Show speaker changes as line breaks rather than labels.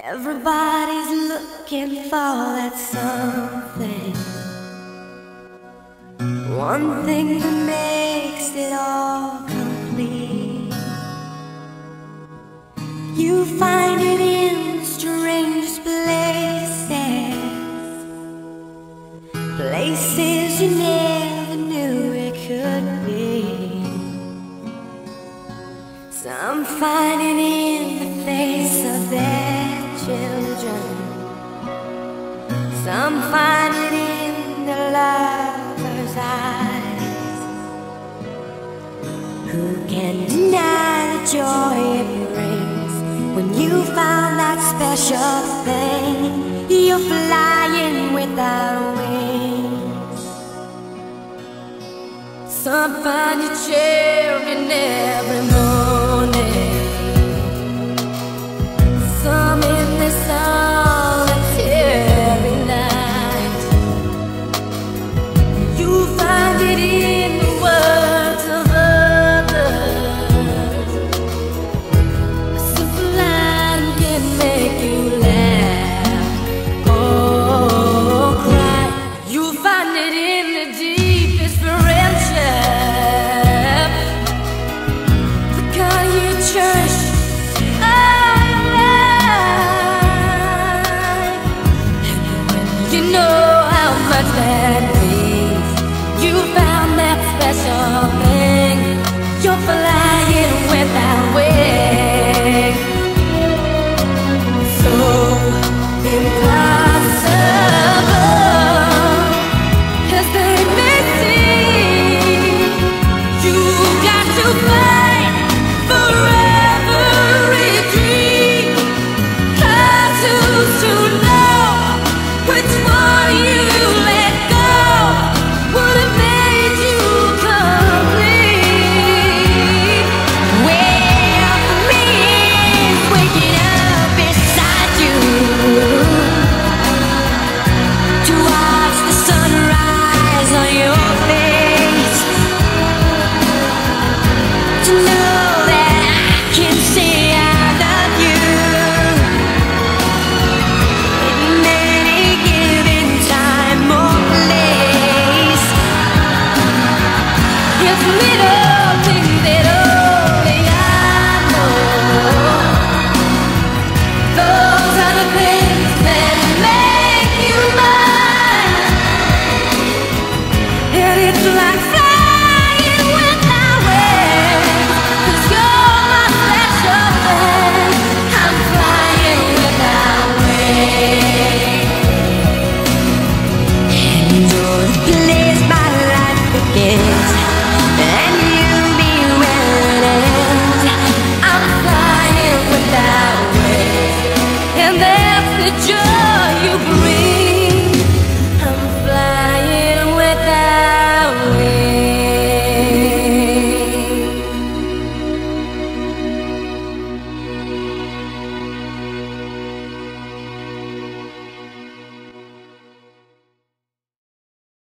Everybody's looking for that something, one thing that makes it all complete. You find it in the strangest places, places you never knew it could be. Some find it in the face of their children, some find it in the lover's eyes. Who can deny the joy it brings when you found that special thing? You're flying without wings. Some find your children every morning, some in the solitary night. You find it in the words of others. A simple line can make you laugh or cry. You find it in the deepest friendship, the kind you cherish. You know how much that means. You found that special thing. You're flying without wings. So impossible as they may seem, you got to fight for every dream. How to know which one you let go would have made you complete. Well, for me, it's waking up beside you to watch the sunrise on your face, to know that I can say I love you in any given time or place. It's little